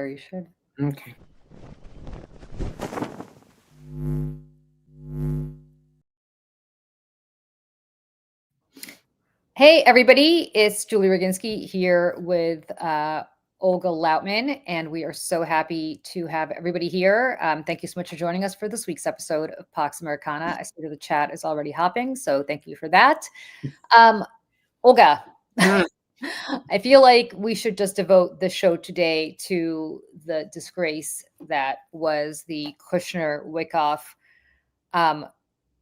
You should. Okay. Hey, everybody. It's Julie Roginski here with Olga Lautman, and we are so happy to have everybody here. Thank you so much for joining us for this week's episode of Pax Americana. I see that the chat is already hopping, so thank you for that. Olga, I feel like we should just devote the show today to the disgrace that was the Kushner-Wickoff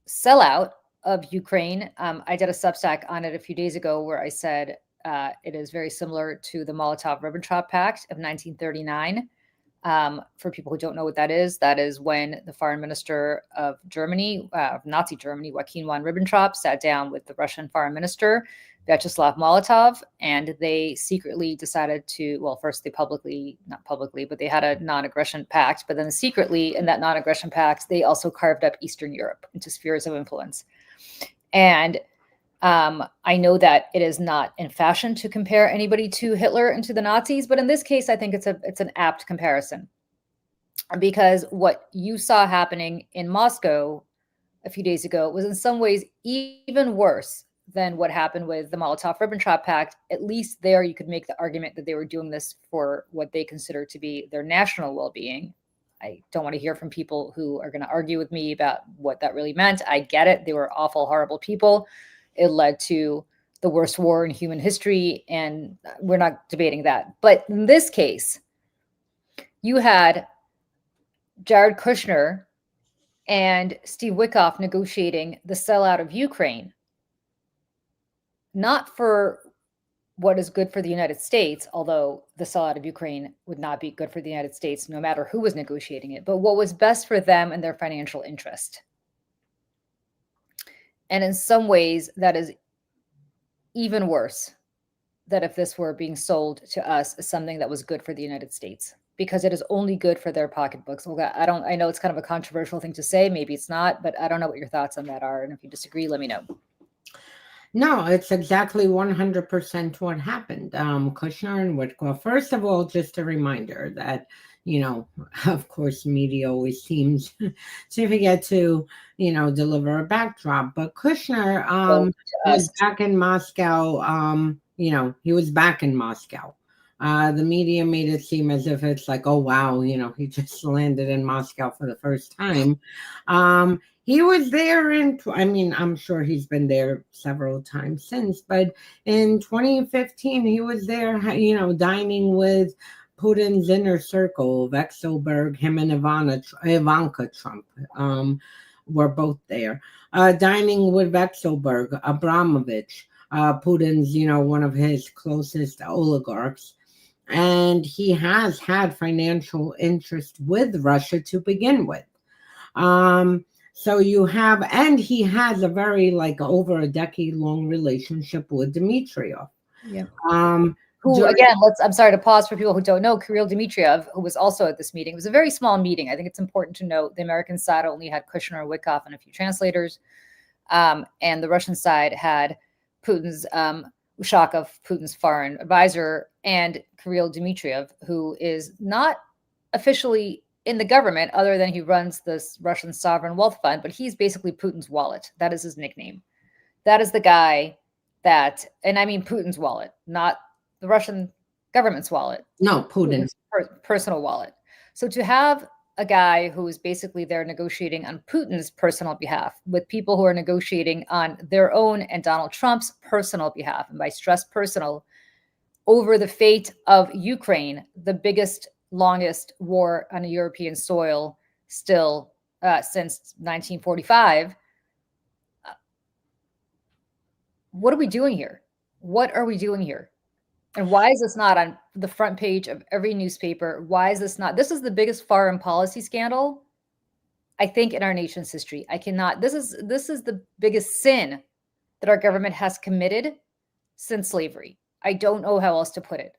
sellout of Ukraine. I did a Substack on it a few days ago where I said it is very similar to the Molotov-Ribbentrop Pact of 1939. For people who don't know what that is when the foreign minister of Germany, Nazi Germany, Joachim von Ribbentrop, sat down with the Russian foreign minister, Vyacheslav Molotov, and they secretly decided to, well, first they not publicly, but they had a non-aggression pact, but then secretly in that non-aggression pact, they also carved up Eastern Europe into spheres of influence. And I know that it is not in fashion to compare anybody to Hitler and to the Nazis, but in this case, I think it's an apt comparison, because what you saw happening in Moscow a few days ago was in some ways even worse than what happened with the Molotov-Ribbentrop Pact. At least there you could make the argument that they were doing this for what they consider to be their national well-being. I don't want to hear from people who are going to argue with me about what that really meant. I get it. They were awful, horrible people. It led to the worst war in human history, and we're not debating that. But in this case, you had Jared Kushner and Steve Witkoff negotiating the sellout of Ukraine, not for what is good for the United States, although the sellout of Ukraine would not be good for the United States, no matter who was negotiating it, but what was best for them and their financial interest. And in some ways, that is even worse, that if this were being sold to us as something that was good for the United States, because it is only good for their pocketbooks. I know it's kind of a controversial thing to say. Maybe it's not, but I don't know what your thoughts on that are. And if you disagree, let me know. No, it's exactly 100% what happened. Kushner and Witkoff. First of all, just a reminder that, of course, media always seems to forget to, deliver a backdrop. But Kushner was back in Moscow. He was back in Moscow. The media made it seem as if it's like, oh, wow, he just landed in Moscow for the first time. He was there I'm sure he's been there several times since, but in 2015, he was there, dining with Putin's inner circle, Vexelberg, him and Ivanka Trump were both there, dining with Vexelberg, Abramovich, Putin's, one of his closest oligarchs. And he has had financial interest with Russia to begin with. So you have, and he has a very over a decade long relationship with Dmitriev. Yeah. I'm sorry to pause for people who don't know, Kirill Dmitriev, who was also at this meeting. It was a very small meeting. I think it's important to note the American side only had Kushner, Wickoff, and a few translators. And the Russian side had Putin's, Ushakov, Putin's foreign advisor, and Kirill Dmitriev, who is not officially in the government, other than he runs this Russian sovereign wealth fund, but he's basically Putin's wallet. That is his nickname. That is the guy that, and I mean Putin's wallet, not the Russian government's wallet. No, Putin's personal wallet. So to have a guy who is basically there negotiating on Putin's personal behalf with people who are negotiating on their own and Donald Trump's personal behalf, and by stress personal, over the fate of Ukraine, the biggest, longest war on a European soil still since 1945. What are we doing here? What are we doing here? And why is this not on the front page of every newspaper? Why is this not? This is the biggest foreign policy scandal, I think, in our nation's history. This is the biggest sin that our government has committed since slavery. I don't know how else to put it.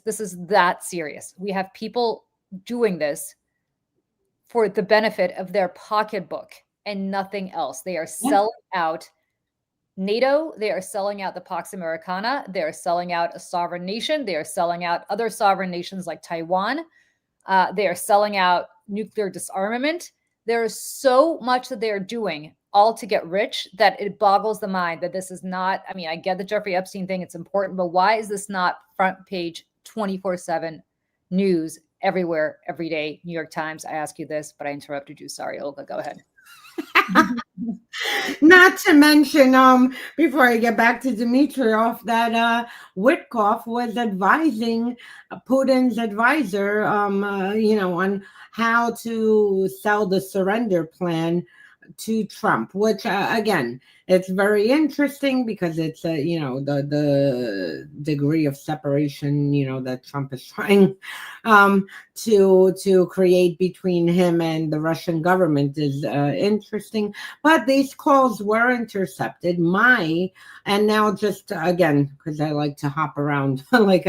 This is that serious. We have people doing this for the benefit of their pocketbook and nothing else. They are selling out NATO. They are selling out the Pax Americana. They are selling out a sovereign nation. They are selling out other sovereign nations like Taiwan. They are selling out nuclear disarmament. There is so much that they are doing all to get rich that it boggles the mind that this is not, I mean, I get the Jeffrey Epstein thing, it's important, but why is this not front page 24/7 news everywhere, every day? New York Times, I ask you this, but I interrupted you. Sorry, Olga, go ahead. Not to mention, before I get back to Dmitriev, that Witkoff was advising Putin's advisor, on how to sell the surrender plan to Trump, which again, it's very interesting because it's the degree of separation that Trump is trying to create between him and the Russian government is interesting. But these calls were intercepted. And now just again, because I like to hop around like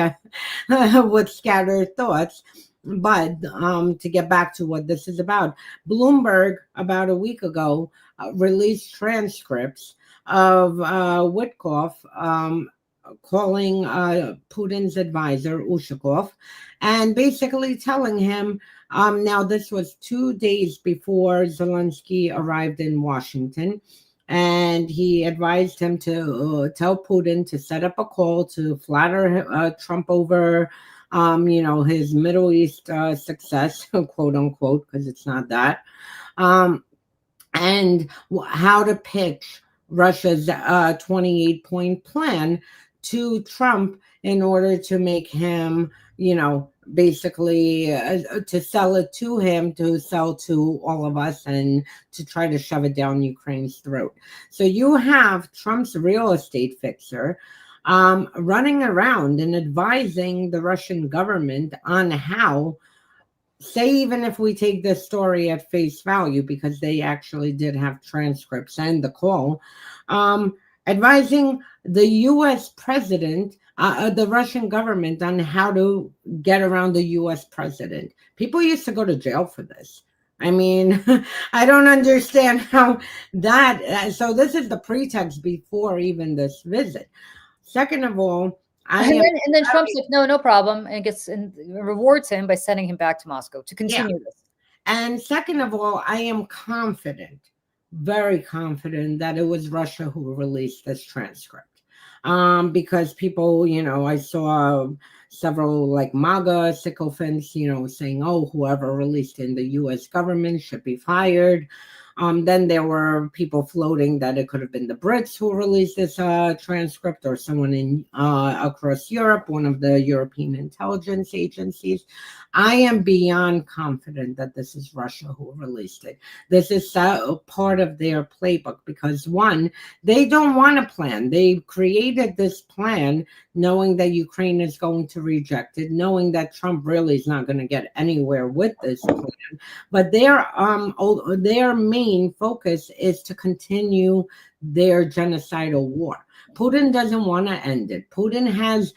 with scattered thoughts. But to get back to what this is about, Bloomberg about a week ago released transcripts of Witkoff calling Putin's advisor, Ushakov, and basically telling him, now this was 2 days before Zelensky arrived in Washington, and he advised him to tell Putin to set up a call to flatter Trump over his Middle East success, quote unquote, because it's not that, and how to pitch Russia's 28-point plan to Trump in order to make him, basically to sell it to him, to sell to all of us, and to try to shove it down Ukraine's throat. So you have Trump's real estate fixer running around and advising the Russian government on how, say, even if we take this story at face value, because they actually did have transcripts and the call, advising the U.S. president, the Russian government, on how to get around the U.S. president. People used to go to jail for this. I mean, I don't understand how that, so this is the pretext before even this visit. Second of all, and then Trump's like, no problem, and rewards him by sending him back to Moscow to continue this. And second of all, I am confident, very confident, that it was Russia who released this transcript. Because people, I saw several like MAGA sycophants, saying, oh, whoever released in the U.S. government should be fired. Then there were people floating that it could have been the Brits who released this transcript, or someone in across Europe, one of the European intelligence agencies. I am beyond confident that this is Russia who released it. This is part of their playbook because, one, they don't want a plan. They created this plan knowing that Ukraine is going to reject it, knowing that Trump really is not going to get anywhere with this plan. But their main focus is to continue their genocidal war. Putin doesn't want to end it. Putin has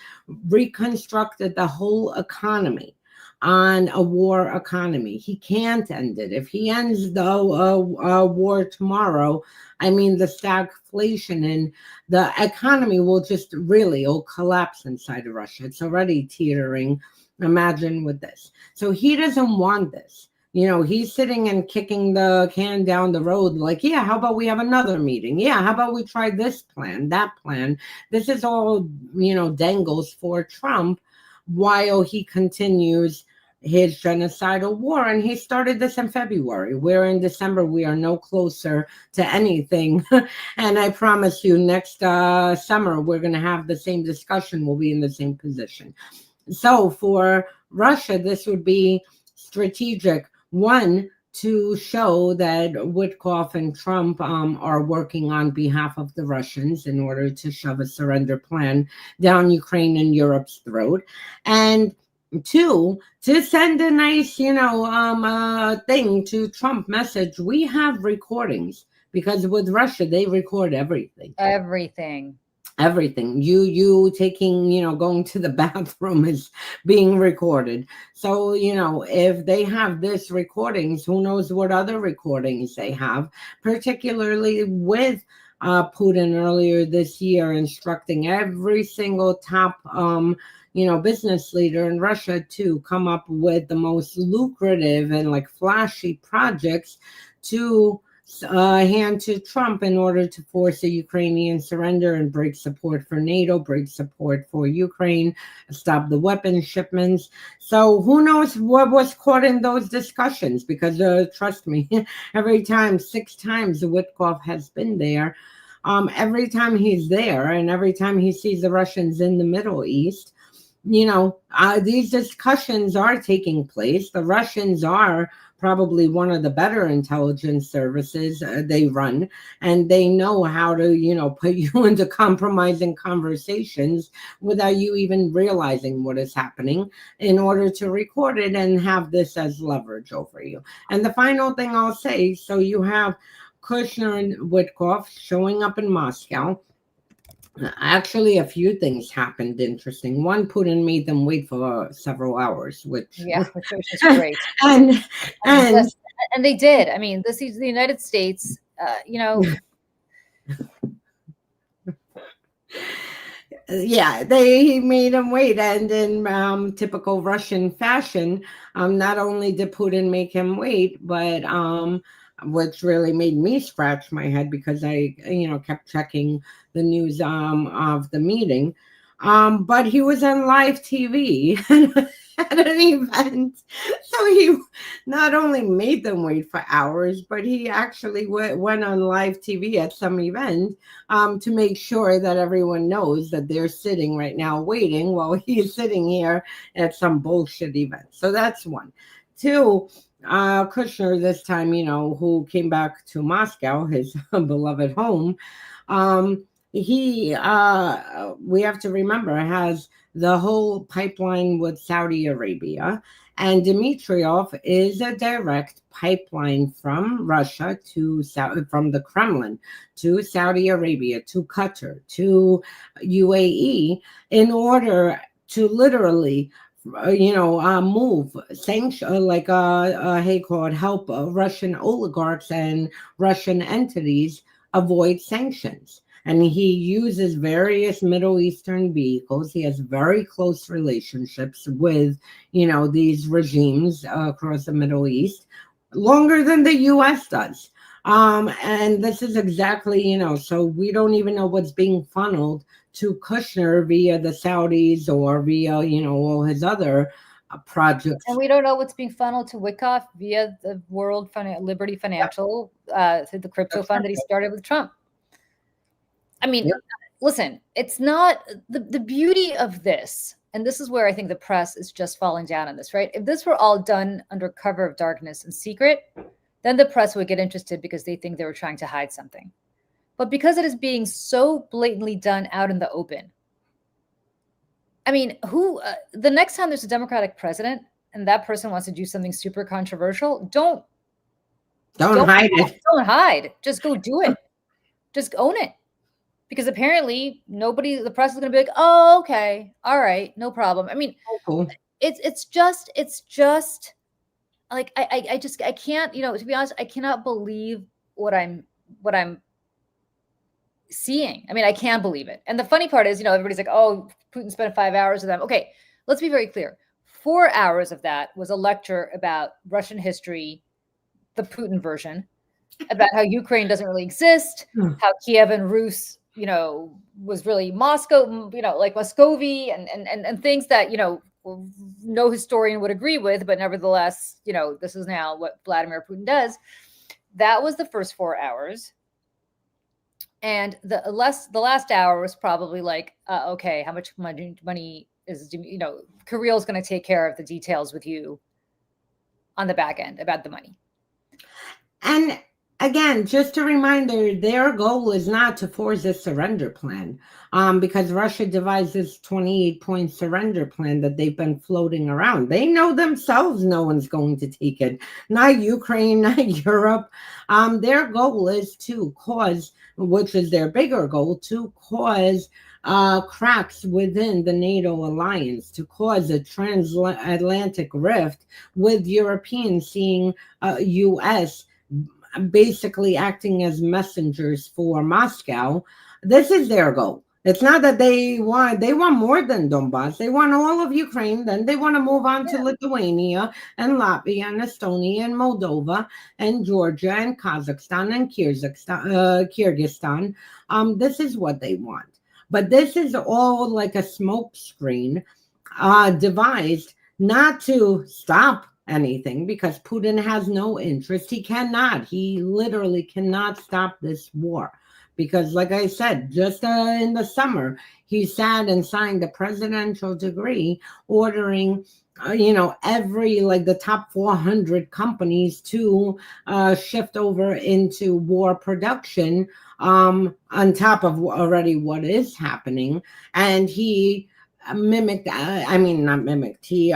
reconstructed the whole economy on a war economy. He can't end it. If he ends the war tomorrow, I mean, the stagflation and the economy will just really collapse inside of Russia. It's already teetering. Imagine with this. So he doesn't want this. He's sitting and kicking the can down the road like, yeah, how about we have another meeting? Yeah, how about we try this plan, that plan? This is all, dangles for Trump while he continues his genocidal war. And he started this in February. We're in December. We are no closer to anything. And I promise you, next summer, we're going to have the same discussion. We'll be in the same position. So for Russia, this would be strategic. One, to show that Witkoff and Trump are working on behalf of the Russians in order to shove a surrender plan down Ukraine and Europe's throat. And two, to send a nice, thing to Trump message. We have recordings because with Russia, they record everything. Everything. You taking, going to the bathroom is being recorded. So, if they have this recordings, who knows what other recordings they have, particularly with Putin earlier this year, instructing every single top business leader in Russia to come up with the most lucrative and like flashy projects to hand to Trump in order to force a Ukrainian surrender and break support for NATO, break support for Ukraine, stop the weapon shipments. So who knows what was caught in those discussions? Because trust me, every time, 6 times Witkoff has been there. Every time he's there and every time he sees the Russians in the Middle East, these discussions are taking place. The Russians are probably one of the better intelligence services they run, and they know how to, put you into compromising conversations without you even realizing what is happening in order to record it and have this as leverage over you. And the final thing I'll say, so you have Kushner and Wickoff showing up in Moscow. Actually, a few things happened interesting. One, Putin made them wait for several hours, which is great. and they did. I mean, this is the United States. Yeah, they made them wait, and in typical Russian fashion, not only did Putin make him wait, but which really made me scratch my head because I, kept checking the news of the meeting. But he was on live TV at an event. So he not only made them wait for hours, but he actually went on live TV at some event to make sure that everyone knows that they're sitting right now waiting while he's sitting here at some bullshit event. So that's one. Two, Kushner this time, who came back to Moscow, his beloved home, he, we have to remember, has the whole pipeline with Saudi Arabia, and Dmitriev is a direct pipeline from Russia from the Kremlin to Saudi Arabia, to Qatar, to UAE, in order to literally move sanction, like help Russian oligarchs and Russian entities avoid sanctions. And he uses various Middle Eastern vehicles. He has very close relationships with, these regimes across the Middle East, longer than the U.S. does. And this is exactly, so we don't even know what's being funneled to Kushner via the Saudis or via, all his other projects. And we don't know what's being funneled to Witkoff via the World Liberty Financial, through the crypto fund that he started with Trump. I mean, listen, it's not the beauty of this. And this is where I think the press is just falling down on this, right? If this were all done under cover of darkness and secret, then the press would get interested because they think they were trying to hide something. But because it is being so blatantly done out in the open, I mean, the next time there's a Democratic president and that person wants to do something super controversial, don't hide it. Don't hide. Just go do it. Just own it. Because apparently the press is going to be like, oh, okay, all right, no problem. I mean, it's just like, I can't, to be honest, I cannot believe what I'm seeing. I mean, I can't believe it. And the funny part is, everybody's like, oh, Putin spent 5 hours with them. Okay, let's be very clear. 4 hours of that was a lecture about Russian history, the Putin version, about how Ukraine doesn't really exist, how Kiev and Rus, was really Moscow, like Muscovy and things that, no historian would agree with, but nevertheless, this is now what Vladimir Putin does. That was the first 4 hours. And the last hour was probably like, okay, how much money is, Kirill's going to take care of the details with you on the back end about the money. And again, just a reminder, their goal is not to force a surrender plan, because Russia devised this 28-point surrender plan that they've been floating around. They know themselves no one's going to take it. Not Ukraine, not Europe. Their goal is to cause, which is their bigger goal, to cause cracks within the NATO alliance, to cause a transatlantic rift with Europeans seeing U.S. basically acting as messengers for Moscow. This is their goal. It's not that they want more than Donbass. They want all of Ukraine. Then they want to move on to Lithuania and Latvia and Estonia and Moldova and Georgia and Kazakhstan and Kyrgyzstan. This is what they want. But this is all like a smoke screen devised not to stop anything, because Putin has no interest. He cannot. He literally cannot stop this war. Because, like I said, just in the summer, he sat and signed a presidential decree ordering, every, like the top 400 companies to shift over into war production on top of already what is happening. And he mimicked, not mimicked, he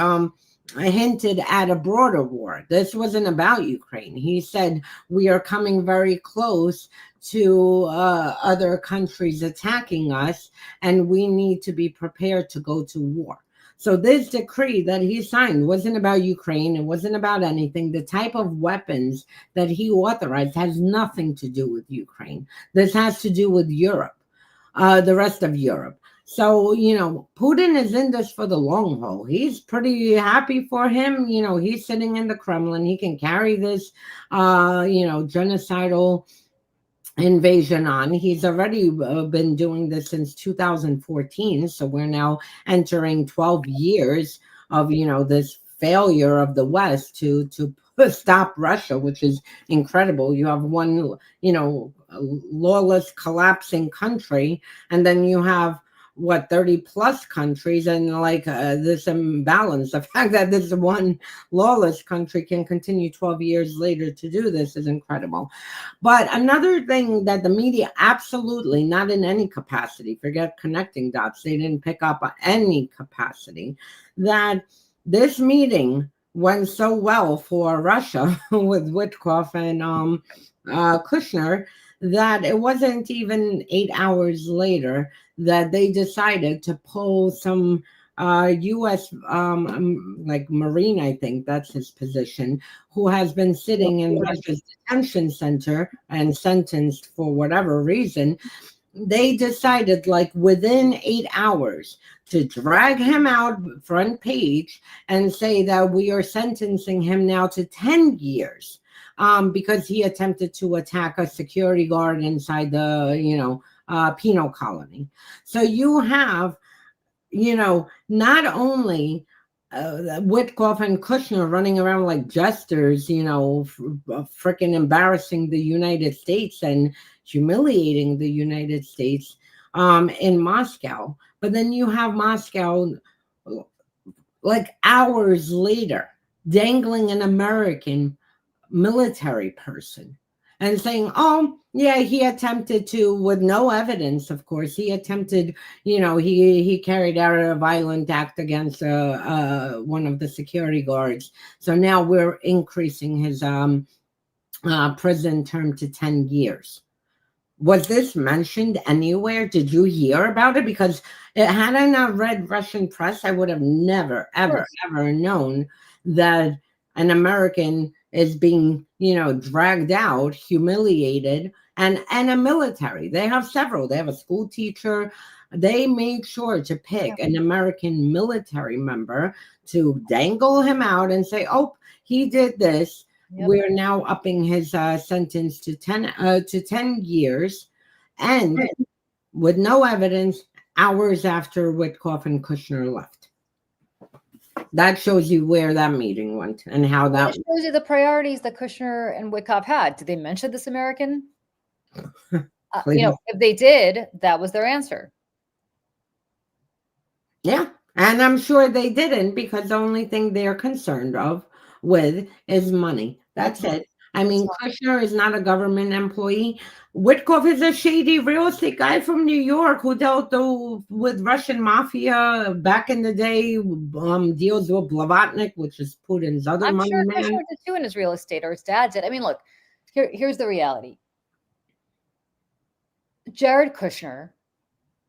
hinted at a broader war. This wasn't about Ukraine. He said, we are coming very close to other countries attacking us, and we need to be prepared to go to war. So this decree that he signed wasn't about Ukraine. It wasn't about anything. The type of weapons that he authorized has nothing to do with Ukraine. This has to do with Europe, the rest of Europe. So, Putin is in this for the long haul. He's pretty happy for him. He's sitting in the Kremlin. He can carry this, genocidal invasion on. He's already been doing this since 2014. So we're now entering 12 years of, this failure of the West to stop Russia, which is incredible. You have one, lawless, collapsing country, and then you have 30 plus countries, and this imbalance. The fact that this one lawless country can continue 12 years later to do this is incredible. But another thing that the media absolutely not in any capacity, forget connecting dots, they didn't pick up on any capacity, that this meeting went so well for Russia with Witkoff and Kushner, that it wasn't even 8 hours later that they decided to pull some U.S. Marine, I think that's his position, who has been sitting in Russia's detention center and sentenced for whatever reason. They decided within 8 hours to drag him out front page and say that we are sentencing him now to 10 years. Because he attempted to attack a security guard inside the, penal colony. So you have, not only Witkoff and Kushner running around like jesters, freaking embarrassing the United States and humiliating the United States in Moscow. But then you have Moscow hours later dangling an American military person and saying, oh yeah, he attempted to, with no evidence, of course, he attempted, he carried out a violent act against one of the security guards. So now we're increasing his prison term to 10 years. Was this mentioned anywhere? Did you hear about it? Because had I not read Russian press, I would have never, ever known that an American is being, dragged out, humiliated, and a military. They have several. They have a school teacher. They made sure to pick an American military member to dangle him out and say, oh, he did this. Yep. We're now upping his sentence to 10 years, and with no evidence, hours after Witkoff and Kushner left. That shows you where that meeting went and how that shows you the priorities that Kushner and Wickoff had. Did they mention this American? If they did, that was their answer. Yeah, and I'm sure they didn't, because the only thing they're concerned with is money. That's it. I mean, Kushner is not a government employee. Witkoff is a shady real estate guy from New York who dealt with Russian mafia back in the day, deals with Blavatnik, which is Putin's other money man. I'm sure Kushner did too in his real estate, or his dad did. I mean, look, here's the reality. Jared Kushner,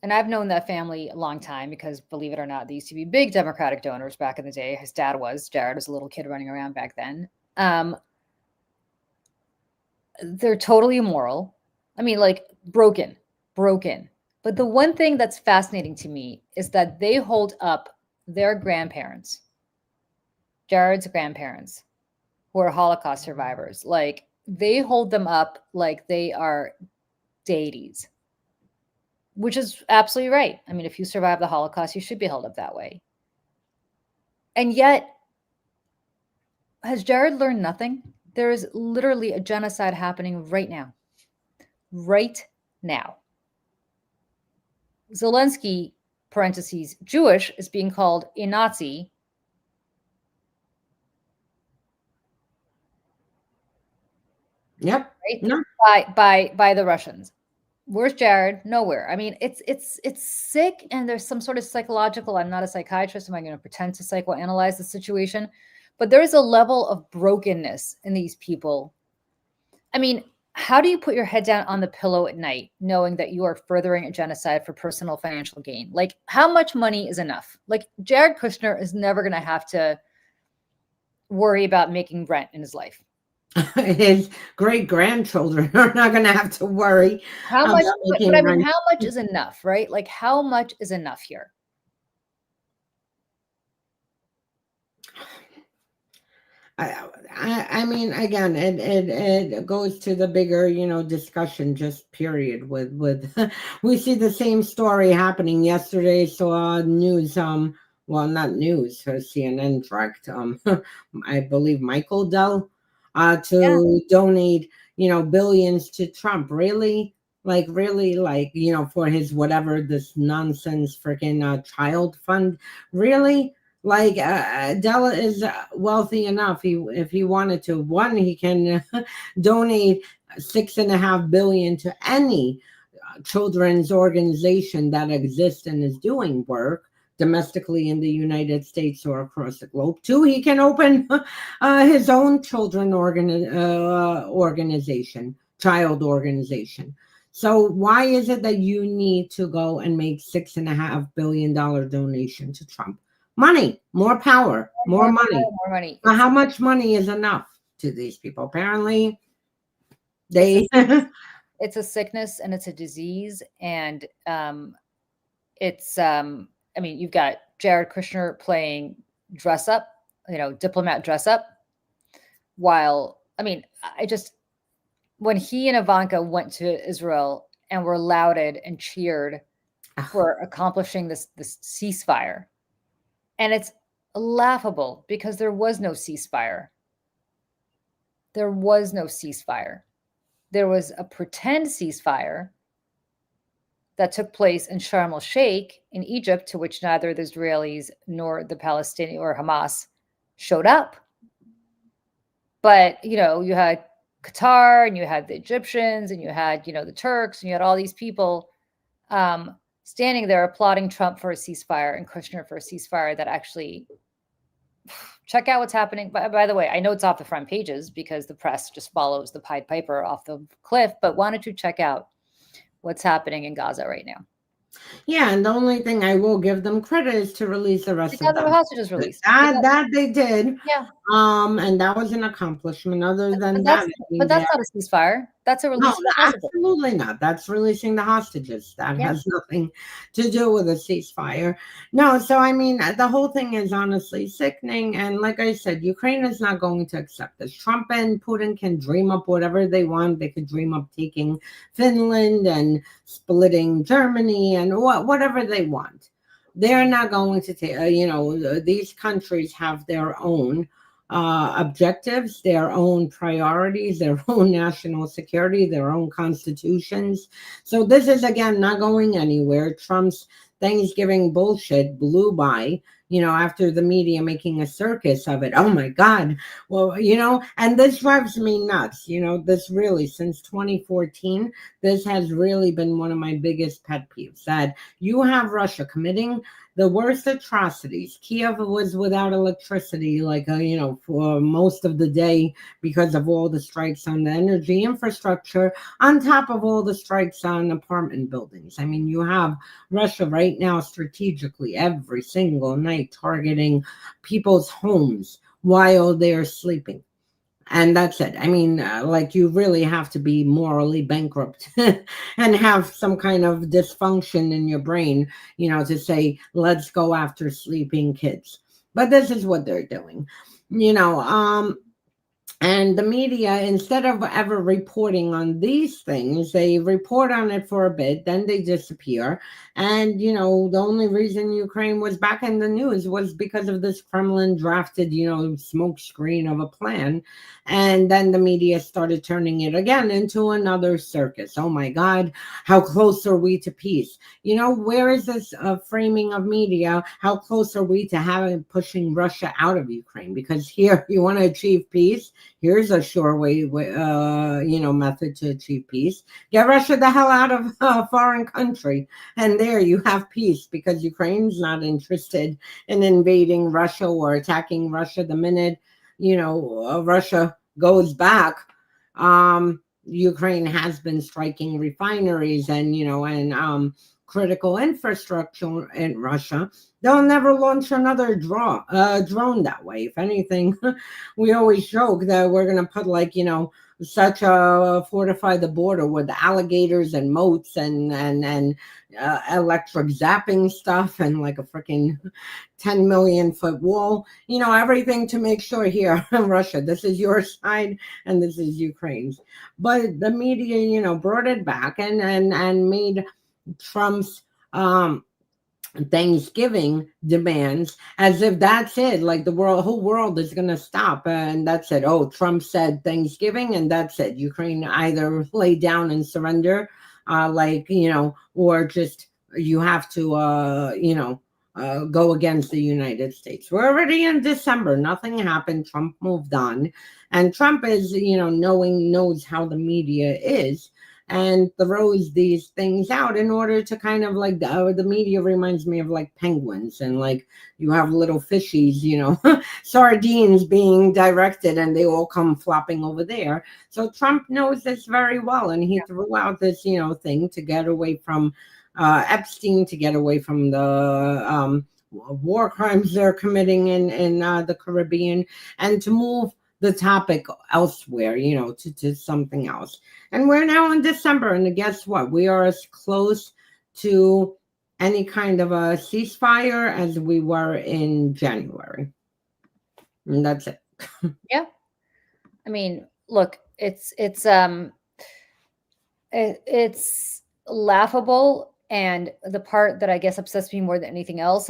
and I've known that family a long time because, believe it or not, they used to be big Democratic donors back in the day. His dad was. Jared was a little kid running around back then. they're totally immoral. I mean, like broken. But the one thing that's fascinating to me is that they hold up their grandparents, Jared's grandparents, who are Holocaust survivors. Like they hold them up like they are deities, which is absolutely right. I mean, if you survive the Holocaust, you should be held up that way. And yet, has Jared learned nothing? There is literally a genocide happening right now. Right now. Zelensky, parentheses, Jewish, is being called a Nazi. Yep. Right? No. By the Russians. Where's Jared? Nowhere. I mean, it's sick, and there's some sort of psychological. I'm not a psychiatrist. Am I going to pretend to psychoanalyze the situation? But there is a level of brokenness in these people. I mean, how do you put your head down on the pillow at night knowing that you are furthering a genocide for personal financial gain? Like, how much money is enough? Like, Jared Kushner is never going to have to worry about making rent in his life. His great-grandchildren are not going to have to worry. How much? But I mean, how much is enough, right? Like, how much is enough here? I mean, again, it goes to the bigger, discussion, just period. With we see the same story happening yesterday. Saw news, well, not news, CNN direct, I believe Michael Dell, to donate, billions to Trump. Really? Like, for his whatever this nonsense freaking child fund. Really? Like Della is wealthy enough. If he wanted to, one, he can donate $6.5 billion to any children's organization that exists and is doing work domestically in the United States or across the globe. Two, he can open his own children organization, child organization. So why is it that you need to go and make $6.5 billion donation to Trump? Money, more power, more money. How much money is enough to these people? Apparently, it's a sickness and it's a disease, and it's I mean, you've got Jared Kushner playing dress up, diplomat dress up, while when he and Ivanka went to Israel and were lauded and cheered for accomplishing this ceasefire. And it's laughable because there was no ceasefire. There was no ceasefire. There was a pretend ceasefire that took place in Sharm el-Sheikh in Egypt, to which neither the Israelis nor the Palestinians or Hamas showed up. But, you had Qatar and you had the Egyptians and you had, the Turks and you had all these people standing there applauding Trump for a ceasefire and Kushner for a ceasefire that actually, check out what's happening. By the way, I know it's off the front pages because the press just follows the Pied Piper off the cliff, but wanted to check out what's happening in Gaza right now. Yeah, and the only thing I will give them credit is to release the rest of them. The hostages released. That they did. Yeah. And that was an accomplishment. Other than that, but that's not a ceasefire. That's a release. No, absolutely not. That's releasing the hostages. That has nothing to do with a ceasefire. No, so I mean, the whole thing is honestly sickening. And like I said, Ukraine is not going to accept this. Trump and Putin can dream up whatever they want. They could dream up taking Finland and splitting Germany and whatever they want. They're not going to take, these countries have their own objectives, their own priorities, their own national security, their own constitutions. So this is, again, not going anywhere. Trump's Thanksgiving bullshit blew by, after the media making a circus of it. Oh my God. Well, and this drives me nuts. This really, since 2014, this has really been one of my biggest pet peeves, that you have Russia committing the worst atrocities. Kiev was without electricity, for most of the day because of all the strikes on the energy infrastructure, on top of all the strikes on apartment buildings. I mean, you have Russia right now strategically every single night targeting people's homes while they're sleeping. And that's it. I mean, like, you really have to be morally bankrupt and have some kind of dysfunction in your brain, to say, let's go after sleeping kids. But this is what they're doing, you know. And the media, instead of ever reporting on these things, they report on it for a bit, then they disappear. And, the only reason Ukraine was back in the news was because of this Kremlin drafted, smoke screen of a plan. And then the media started turning it again into another circus. Oh my God, how close are we to peace? Where is this framing of media? How close are we to pushing Russia out of Ukraine? Because here you want to achieve peace. Here's a sure method to achieve peace. Get Russia the hell out of a foreign country. And there you have peace, because Ukraine's not interested in invading Russia or attacking Russia. The minute, Russia goes back, Ukraine has been striking refineries and critical infrastructure in Russia. They'll never launch another drone that way. If anything, we always joke that we're going to put such a fortify the border with alligators and moats and electric zapping stuff and like a freaking 10 million foot wall, everything to make sure here in Russia, this is your side and this is Ukraine's. But the media, brought it back and made Trump's Thanksgiving demands as if that's it, like the whole world is going to stop and that's it. Oh, Trump said Thanksgiving and that's it. Ukraine either lay down and surrender, or just you have to, go against the United States. We're already in December. Nothing happened. Trump moved on. And Trump is, knows how the media is, and throws these things out in order to kind of like the media reminds me of like penguins, and like you have little fishies, sardines being directed and they all come flopping over there. So Trump knows this very well, and he threw out this, thing to get away from Epstein, to get away from the war crimes they're committing in the Caribbean, and to move the topic elsewhere, to something else. And we're now in December, and guess what? We are as close to any kind of a ceasefire as we were in January. And that's it. Yeah. I mean, look, it's laughable. And the part that I guess upsets me more than anything else,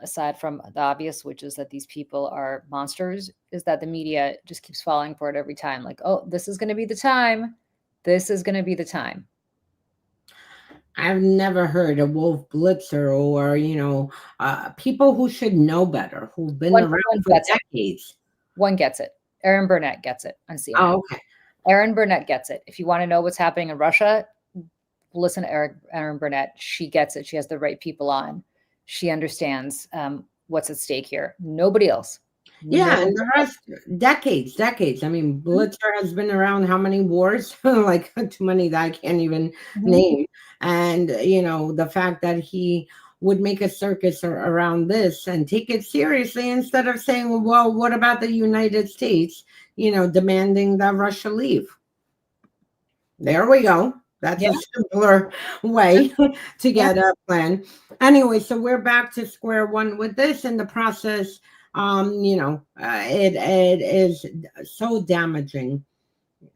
aside from the obvious, which is that these people are monsters, is that the media just keeps falling for it every time. Like, oh, this is going to be the time. This is going to be the time. I've never heard a Wolf Blitzer or, people who should know better, who've been around for decades. One gets it. Erin Burnett gets it on CNN. Oh, okay. Erin Burnett gets it. If you want to know what's happening in Russia, listen to Erin Burnett. She gets it. She has the right people on. She understands what's at stake here. Nobody else. Yeah, and the rest, decades. I mean, Blitzer has been around how many wars? Like too many that I can't even name. And, the fact that he would make a circus around this and take it seriously instead of saying, well, what about the United States, demanding that Russia leave? There we go. That's a simpler way to get a plan. Anyway, so we're back to square one with this. In the process, it is so damaging.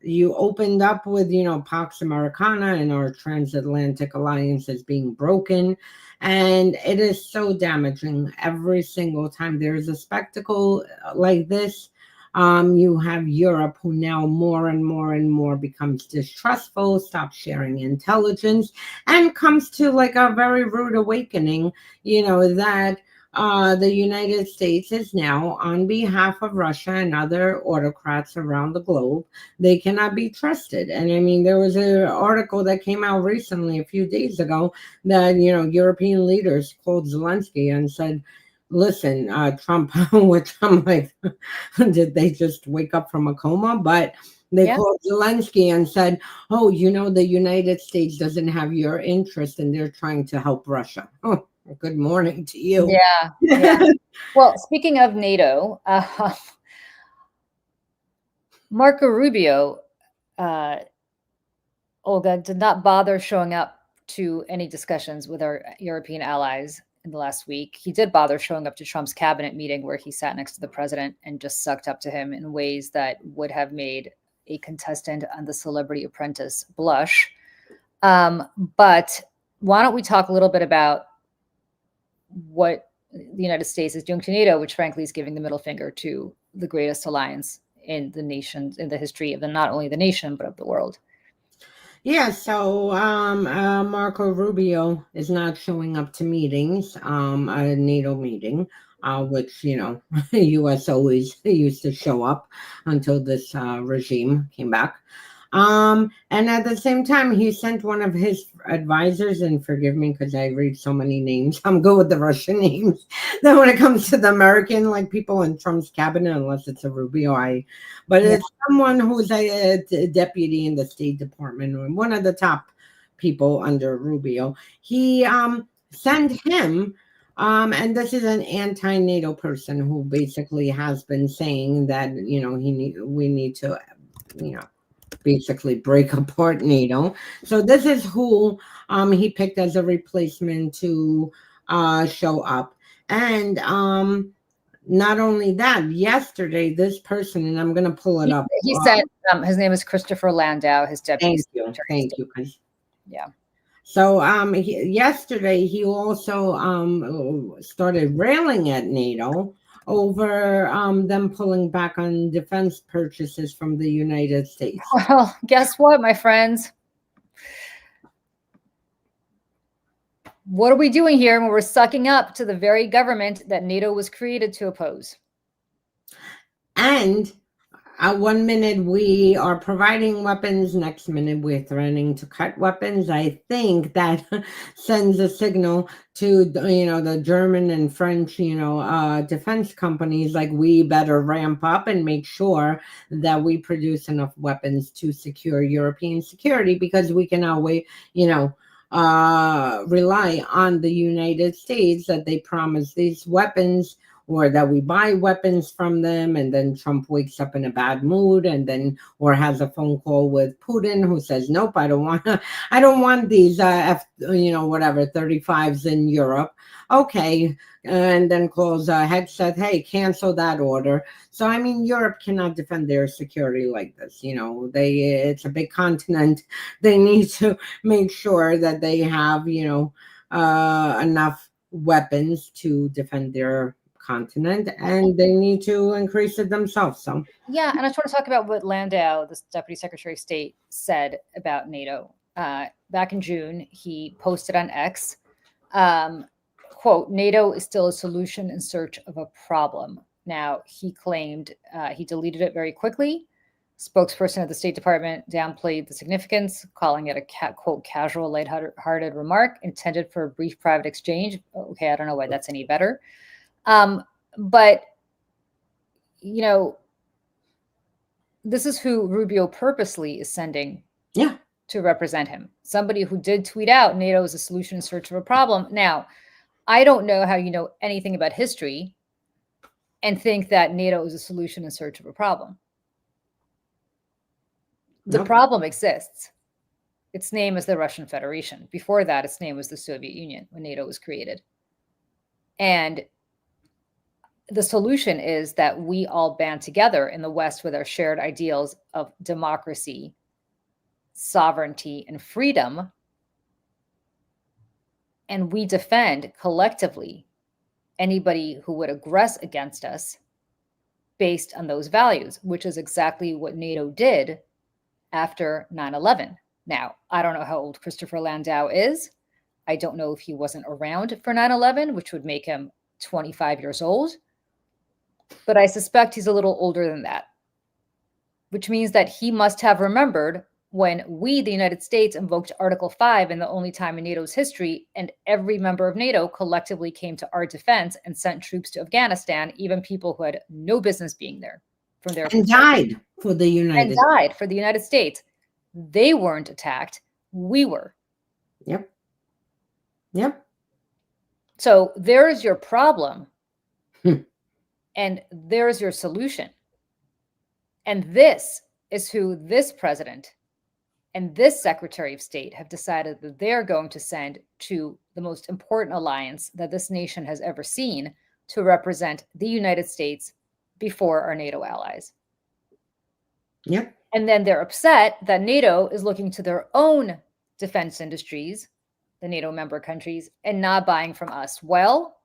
You opened up with, Pax Americana and our transatlantic alliance is being broken. And it is so damaging every single time there is a spectacle like this. You have Europe, who now more and more becomes distrustful, stops sharing intelligence, and comes to like a very rude awakening, that the United States is now, on behalf of Russia and other autocrats around the globe, they cannot be trusted. And I mean, there was an article that came out recently, a few days ago, that, European leaders called Zelensky and said, listen, Trump, which I'm like, did they just wake up from a coma? But they called Zelensky and said, oh, the United States doesn't have your interest and they're trying to help Russia. Oh, good morning to you. Yeah. Well, speaking of NATO, Marco Rubio, Olga, did not bother showing up to any discussions with our European allies in the last week. He did bother showing up to Trump's cabinet meeting where he sat next to the president and just sucked up to him in ways that would have made a contestant on The Celebrity Apprentice blush. But why don't we talk a little bit about what the United States is doing to NATO, which frankly is giving the middle finger to the greatest alliance in the nation, in the history of not only the nation, but of the world. Yeah, so Marco Rubio is not showing up to meetings, a NATO meeting, which, U.S. always used to show up until this regime came back. And at the same time, he sent one of his advisors, and forgive me because I read so many names. I'm good with the Russian names. Then when it comes to the American, like people in Trump's cabinet, unless it's a Rubio, but it's someone who's a deputy in the State Department, or one of the top people under Rubio. He sent him. And this is an anti-NATO person who basically has been saying that, we need to, basically break apart NATO. So this is who he picked as a replacement to show up. And not only that, yesterday, this person, and I'm going to pull it up. He said his name is Christopher Landau, his deputy. Thank you. Yeah. So yesterday, he also started railing at NATO over them pulling back on defense purchases from the United States. Well, guess what, my friends? What are we doing here when we're sucking up to the very government that NATO was created to oppose? And 1 minute we are providing weapons, next minute we're threatening to cut weapons. I think that sends a signal to the German and French defense companies, like, we better ramp up and make sure that we produce enough weapons to secure European security, because we can always rely on the United States that they promise these weapons, or that we buy weapons from them, and then Trump wakes up in a bad mood, and then or has a phone call with Putin who says, nope, I don't want these 35s in Europe. Okay, and then calls headset, hey, cancel that order. So I mean, Europe cannot defend their security like this. It's a big continent. They need to make sure that they have enough weapons to defend their continent, and they need to increase it themselves. So yeah, and I just want to talk about what Landau, the Deputy Secretary of State, said about NATO. Back in June, he posted on X, quote, NATO is still a solution in search of a problem. Now, he claimed he deleted it very quickly. Spokesperson of the State Department downplayed the significance, calling it a quote, casual, lighthearted remark intended for a brief private exchange. Okay, I don't know why that's any better. But, this is who Rubio purposely is sending to represent him. Somebody who did tweet out NATO is a solution in search of a problem. Now, I don't know how you know anything about history and think that NATO is a solution in search of a problem. The problem exists. Its name is the Russian Federation. Before that, its name was the Soviet Union when NATO was created. And the solution is that we all band together in the West with our shared ideals of democracy, sovereignty, and freedom. And we defend collectively anybody who would aggress against us based on those values, which is exactly what NATO did after 9/11. Now, I don't know how old Christopher Landau is. I don't know if he wasn't around for 9/11, which would make him 25 years old. But I suspect he's a little older than that, which means that he must have remembered when we, the United States, invoked Article 5 in the only time in NATO's history, and every member of NATO collectively came to our defense and sent troops to Afghanistan, even people who had no business being there. And died for the United States. They weren't attacked. We were. Yep. So there's your problem. And there's your solution. And this is who this president and this Secretary of State have decided that they're going to send to the most important alliance that this nation has ever seen to represent the United States before our NATO allies. Yep. And then they're upset that NATO is looking to their own defense industries, the NATO member countries, and not buying from us. Well,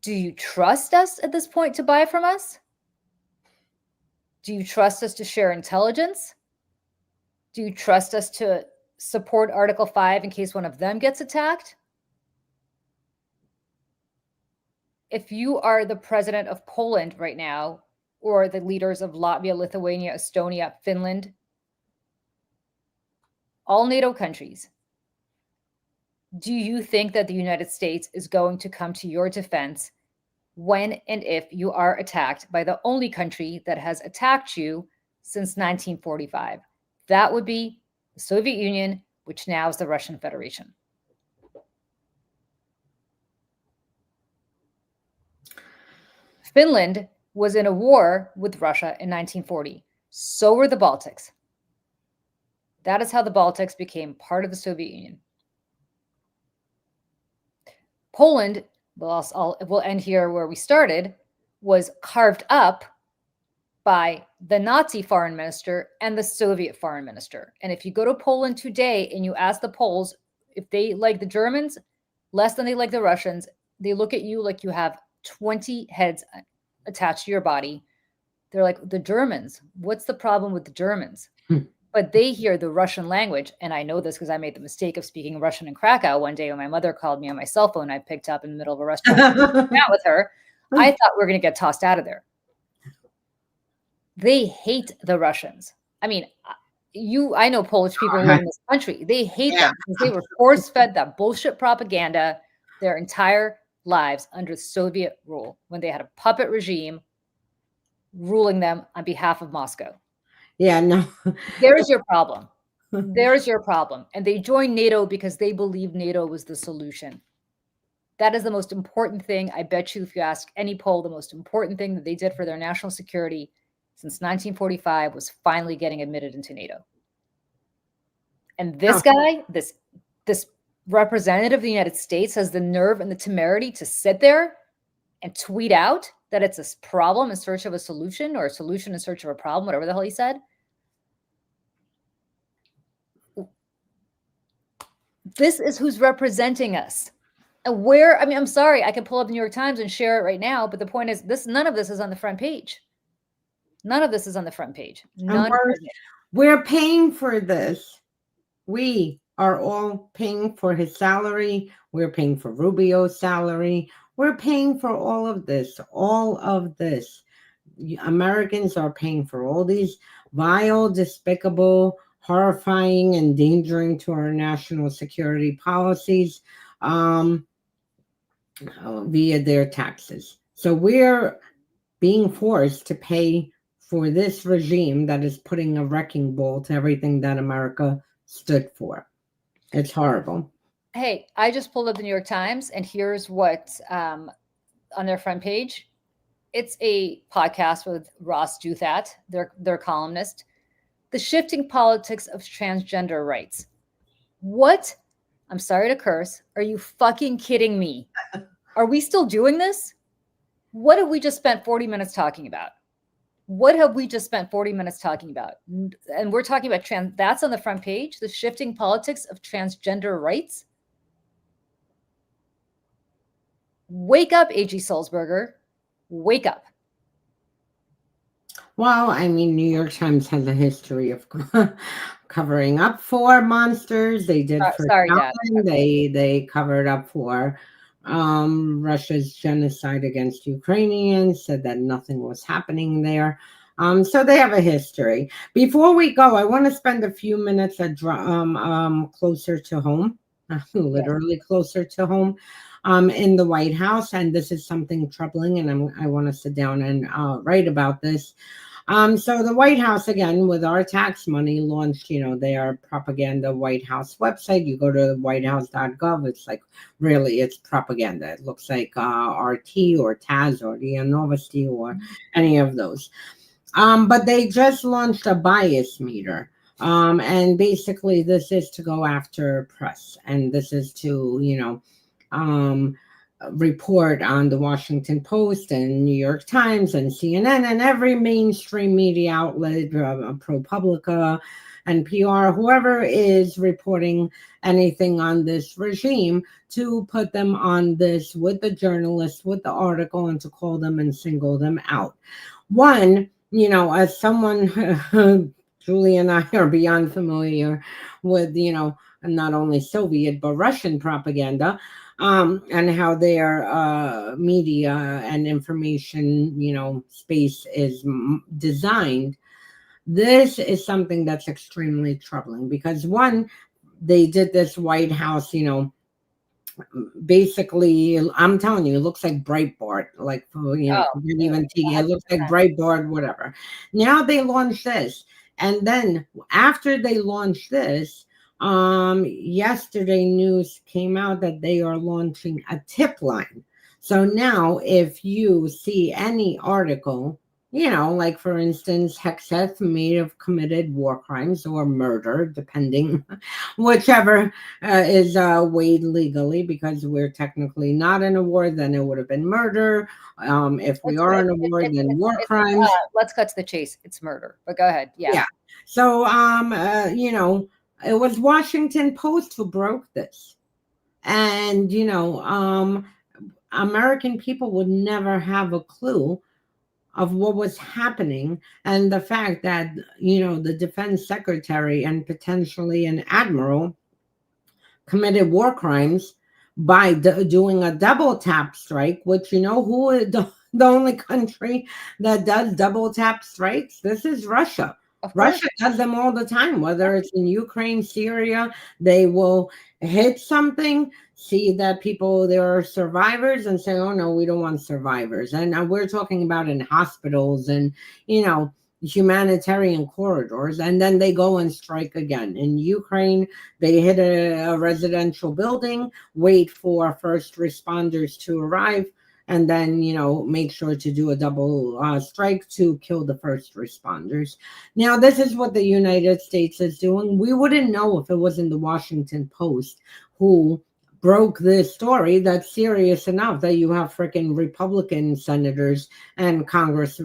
do you trust us at this point to buy from us? Do you trust us to share intelligence? Do you trust us to support Article 5 in case one of them gets attacked? If you are the president of Poland right now, or the leaders of Latvia, Lithuania, Estonia, Finland, all NATO countries, do you think that the United States is going to come to your defense when and if you are attacked by the only country that has attacked you since 1945? That would be the Soviet Union, which now is the Russian Federation. Finland was in a war with Russia in 1940. So were the Baltics. That is how the Baltics became part of the Soviet Union. Poland, we'll end here where we started, was carved up by the Nazi foreign minister and the Soviet foreign minister. And if you go to Poland today and you ask the Poles if they like the Germans less than they like the Russians, they look at you like you have 20 heads attached to your body. They're like, the Germans, what's the problem with the Germans? But they hear the Russian language. And I know this because I made the mistake of speaking Russian in Krakow one day when my mother called me on my cell phone. I picked up in the middle of a restaurant out with her. I thought we were going to get tossed out of there. They hate the Russians. I mean, I know Polish people who live in this country. They hate them because they were force-fed that bullshit propaganda their entire lives under Soviet rule, when they had a puppet regime ruling them on behalf of Moscow. Yeah, no. There's your problem. There's your problem. And they joined NATO because they believed NATO was the solution. That is the most important thing. I bet you if you ask any poll, the most important thing that they did for their national security since 1945 was finally getting admitted into NATO. And this guy, this representative of the United States, has the nerve and the temerity to sit there and tweet out that it's a problem in search of a solution, or a solution in search of a problem, whatever the hell he said. This is who's representing us. And I'm sorry, I can pull up the New York Times and share it right now, but the point is none of this is on the front page. None of this is on the front page. We're paying for this. We are all paying for his salary. We're paying for Rubio's salary. We're paying for all of this. All of this. Americans are paying for all these vile, despicable, horrifying, endangering to our national security policies via their taxes. So we're being forced to pay for this regime that is putting a wrecking ball to everything that America stood for. It's horrible. Hey, I just pulled up the New York Times, and here's what on their front page. It's a podcast with Ross Douthat, their columnist. The shifting politics of transgender rights. What? I'm sorry to curse. Are you fucking kidding me? Are we still doing this? What have we just spent 40 minutes talking about? What have we just spent 40 minutes talking about? And we're talking about that's on the front page, the shifting politics of transgender rights. Wake up, A.G. Sulzberger. Wake up. Well, I mean, New York Times has a history of covering up for monsters. They did for Stalin. They covered up for Russia's genocide against Ukrainians, said that nothing was happening there. So they have a history. Before we go, I want to spend a few minutes closer to home, literally closer to home, in the White House. And this is something troubling, and I want to sit down and write about this. So the White House, again, with our tax money, launched, their propaganda White House website. You go to whitehouse.gov. It's like, really, it's propaganda. It looks like RT or Taz or the Novosti or any of those. But they just launched a bias meter. And basically, this is to go after press. And this is to, report on the Washington Post and New York Times and CNN and every mainstream media outlet, ProPublica and PR, whoever is reporting anything on this regime, to put them on this with the journalists, with the article, and to call them and single them out. One, as someone, Julie and I are beyond familiar with, not only Soviet but Russian propaganda, and how their media and information, space is designed. This is something that's extremely troubling because, one, they did this White House, basically, I'm telling you, it looks like Breitbart, like, even TV, it looks like Breitbart, whatever. Now they launched this. And then after they launched this, yesterday news came out that they are launching a tip line. So now if you see any article, like, for instance, Hexeth may have committed war crimes or murder, depending, whichever is weighed legally, because we're technically not in a war, then it would have been murder. If we are in a war, then war crimes. Let's cut to the chase. It's murder, but go ahead. Yeah. So, it was Washington Post who broke this. And, American people would never have a clue of what was happening, and the fact that, the defense secretary and potentially an admiral committed war crimes by doing a double tap strike, which, who is the only country that does double tap strikes? This is Russia. Russia does them all the time, whether it's in Ukraine, Syria. They will hit something, see that there are survivors, and say, oh, no, we don't want survivors. And we're talking about in hospitals and, humanitarian corridors. And then they go and strike again. In Ukraine, they hit a residential building, wait for first responders to arrive, and then, make sure to do a double strike to kill the first responders. Now, this is what the United States is doing. We wouldn't know if it wasn't the Washington Post who broke this story that's serious enough that you have freaking Republican senators and Congress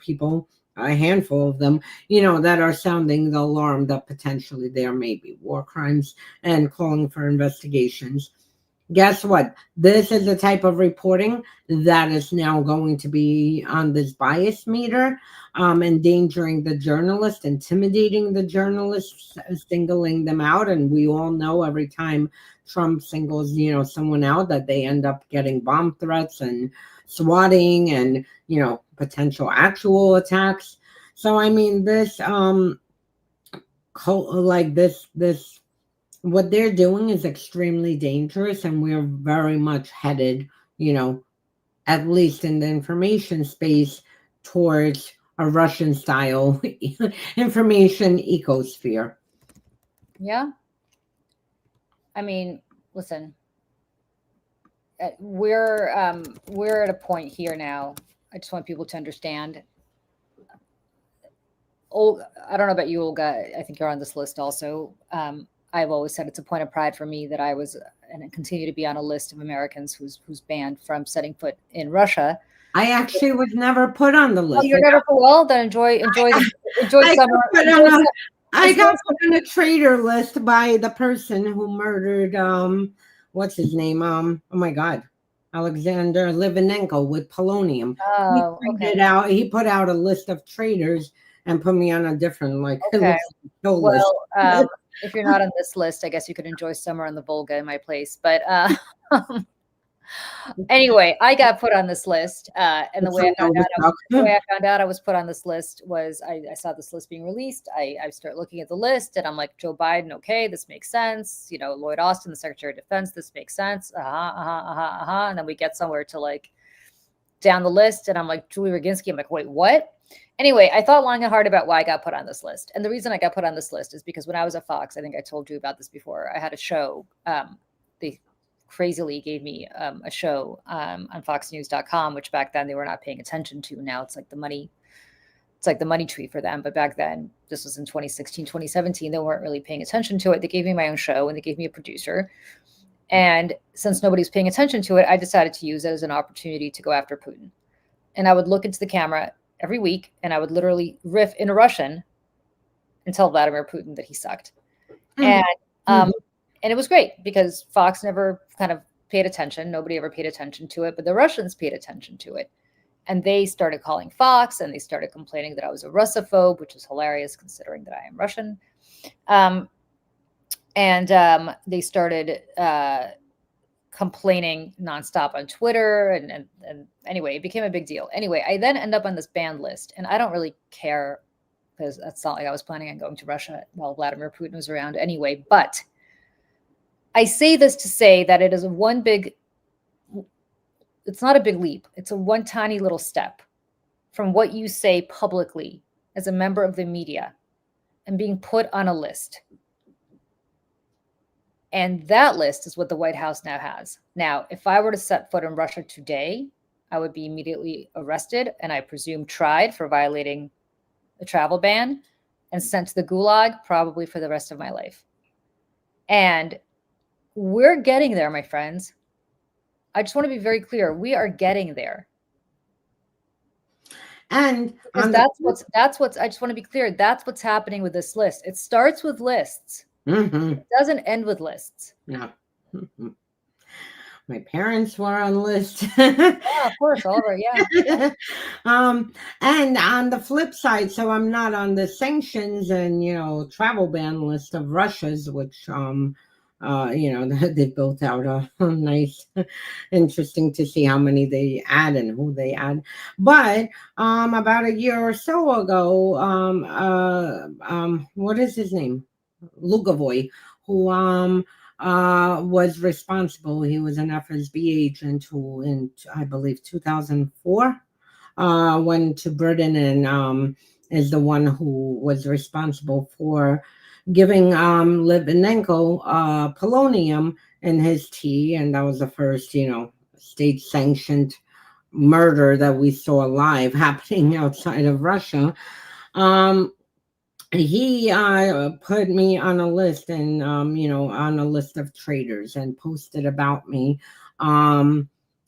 people, a handful of them, that are sounding the alarm that potentially there may be war crimes and calling for investigations. Guess what? This is the type of reporting that is now going to be on this bias meter, endangering the journalists, intimidating the journalists, singling them out. And we all know every time Trump singles, someone out, that they end up getting bomb threats and swatting and, potential actual attacks. So, I mean, this, this, what they're doing is extremely dangerous, and we're very much headed, at least in the information space, towards a Russian style information ecosphere. Yeah. I mean, listen, we're at a point here now. I just want people to understand. I don't know about you, Olga. I think you're on this list also. I've always said it's a point of pride for me that I was and continue to be on a list of Americans who's banned from setting foot in Russia. I actually was never put on the list. Oh, you're never put. Well, then enjoy summer. I got put on a traitor list by the person who murdered what's his name? Oh my God, Alexander Litvinenko with polonium. Oh, okay. He put out a list of traitors and put me on a different list. If you're not on this list, I guess you could enjoy summer on the Volga in my place. But anyway, I got put on this list. And the way I found out I was put on this list was I saw this list being released. I start looking at the list and I'm like, Joe Biden, okay, this makes sense. Lloyd Austin, the Secretary of Defense, this makes sense. And then we get somewhere to down the list, and I'm like, Julie Roginski. I'm like, wait, what? Anyway, I thought long and hard about why I got put on this list. And the reason I got put on this list is because when I was at Fox, I think I told you about this before, I had a show. They crazily gave me a show on foxnews.com, which back then they were not paying attention to. Now it's like the money tree for them. But back then, this was in 2016, 2017, they weren't really paying attention to it. They gave me my own show and they gave me a producer. And since nobody's paying attention to it, I decided to use it as an opportunity to go after Putin. And I would look into the camera every week and I would literally riff in Russian and tell Vladimir Putin that he sucked. And it was great because Fox never kind of paid attention. Nobody ever paid attention to it, but the Russians paid attention to it. And they started calling Fox and they started complaining that I was a Russophobe, which is hilarious considering that I am Russian. They started complaining nonstop on Twitter. And anyway, it became a big deal. Anyway, I then end up on this banned list. And I don't really care because that's not like I was planning on going to Russia while Vladimir Putin was around anyway. But I say this to say that it is it's not a big leap. It's a one tiny little step from what you say publicly as a member of the media and being put on a list. And that list is what the White House now has. Now, if I were to set foot in Russia today, I would be immediately arrested and I presume tried for violating the travel ban and sent to the gulag probably for the rest of my life. And we're getting there, my friends. I just want to be very clear. We are getting there. And because that's what's, I just want to be clear. That's what's happening with this list. It starts with lists. It doesn't end with lists. No. My parents were on lists. Yeah, of course, Oliver. Yeah. And on the flip side, so I'm not on the sanctions and travel ban list of Russia's, which they built out a nice, interesting to see how many they add and who they add. But about a year or so ago, what is his name? Lugavoy, who was responsible. He was an FSB agent who, in I believe 2004, went to Britain and is the one who was responsible for giving Litvinenko polonium in his tea, and that was the first, state-sanctioned murder that we saw live happening outside of Russia. He put me on a list and, on a list of traitors and posted about me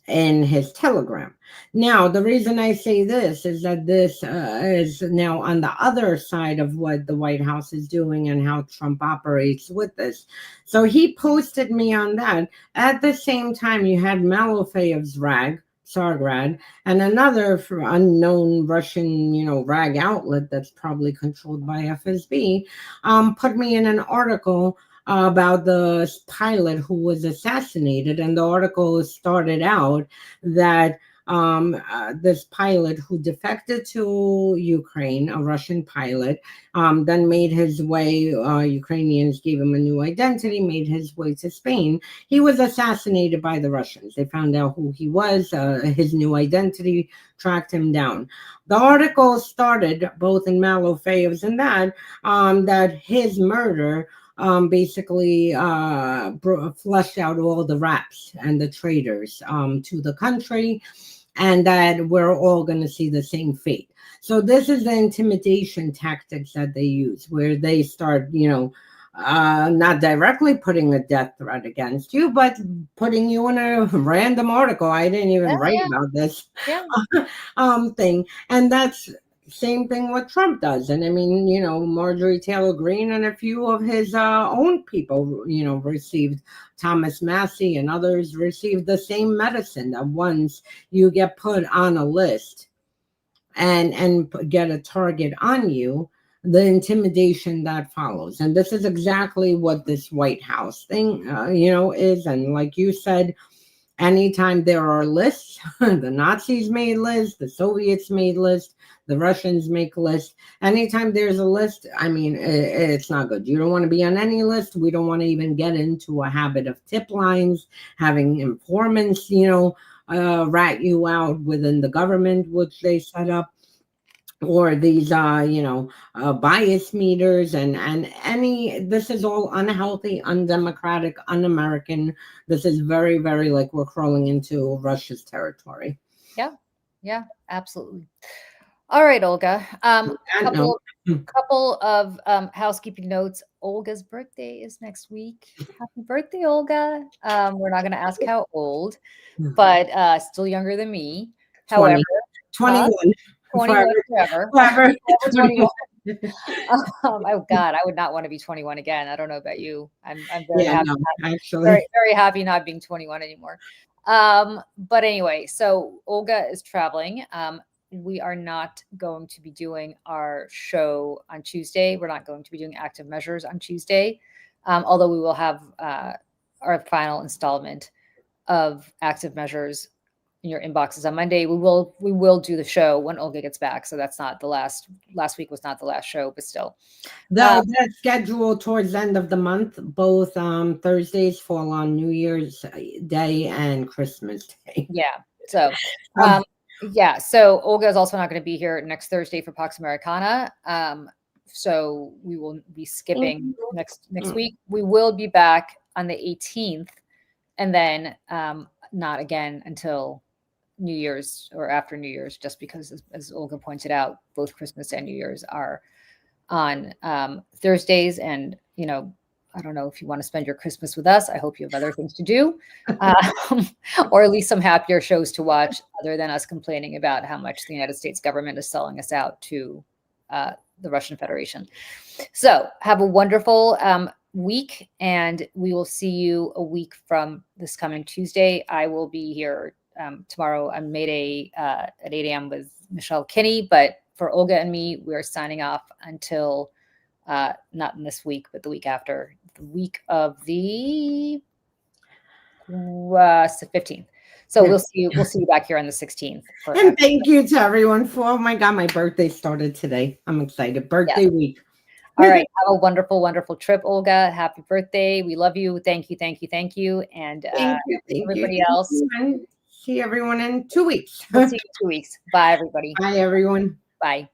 in his Telegram. Now, the reason I say this is that this is now on the other side of what the White House is doing and how Trump operates with this. So he posted me on that. At the same time, you had Malofeyev's rag, Tsargrad, and another unknown Russian, rag outlet that's probably controlled by FSB, put me in an article about the pilot who was assassinated. And the article started out that this pilot who defected to Ukraine, a Russian pilot, then made his way, Ukrainians gave him a new identity, made his way to Spain. He was assassinated by the Russians. They found out who he was, his new identity, tracked him down. The article started, both in Malofeyev's and that his murder basically flushed out all the raps and the traitors to the country, and that we're all going to see the same fate. So this is the intimidation tactics that they use, where they start, not directly putting a death threat against you, but putting you in a random article. I didn't even write about this thing. And that's same thing what Trump does. And I mean, Marjorie Taylor Greene and a few of his own people, received, Thomas Massey and others received the same medicine, that once you get put on a list and get a target on you, the intimidation that follows. And this is exactly what this White House thing, is. And like you said, anytime there are lists, the Nazis made lists, the Soviets made lists, the Russians make lists. Anytime there's a list, I mean, it's not good. You don't want to be on any list. We don't want to even get into a habit of tip lines, having informants, rat you out within the government, which they set up, or these bias meters, and any, this is all unhealthy, undemocratic, un-American. This is very, very, like, we're crawling into Russia's territory. Yeah, absolutely. All right, Olga. Couple of housekeeping notes. Olga's birthday is next week. Happy birthday, Olga. We're not going to ask how old, but still younger than me. 20, However, 21. 21 forever. Forever. 21. Oh God, I would not want to be 21 again. I don't know about you. I'm very happy. Actually, very, very happy not being 21 anymore. But anyway, so Olga is traveling. We are not going to be doing our show on Tuesday. We're not going to be doing active measures on Tuesday, although we will have our final installment of active measures in your inboxes on Monday. We will do the show when Olga gets back. So that's not the last week was not the last show, but still. They're scheduled towards the end of the month. Both Thursdays fall on New Year's Day and Christmas Day. Yeah. So yeah. So Olga is also not going to be here next Thursday for Pax Americana. So we will be skipping next week. We will be back on the 18th, and then not again until New Year's or after New Year's, just because, as Olga pointed out, both Christmas and New Year's are on Thursdays. And, I don't know if you want to spend your Christmas with us. I hope you have other things to do, or at least some happier shows to watch other than us complaining about how much the United States government is selling us out to the Russian Federation. So have a wonderful week, and we will see you a week from this coming Tuesday. I will be here tomorrow on May Day at 8 a.m. with Michelle Kinney, but for Olga and me, we are signing off until not in this week, but the week after, the week of the 15th. So we'll see you back here on the 16th. And thank you to everyone for, oh my God, my birthday started today. I'm excited. Birthday week. All right. Have a wonderful, wonderful trip, Olga. Happy birthday. We love you. Thank you. Thank you. Thank you. And thank everybody else. See everyone in 2 weeks. We'll see you in 2 weeks. Bye, everybody. Bye, everyone. Bye.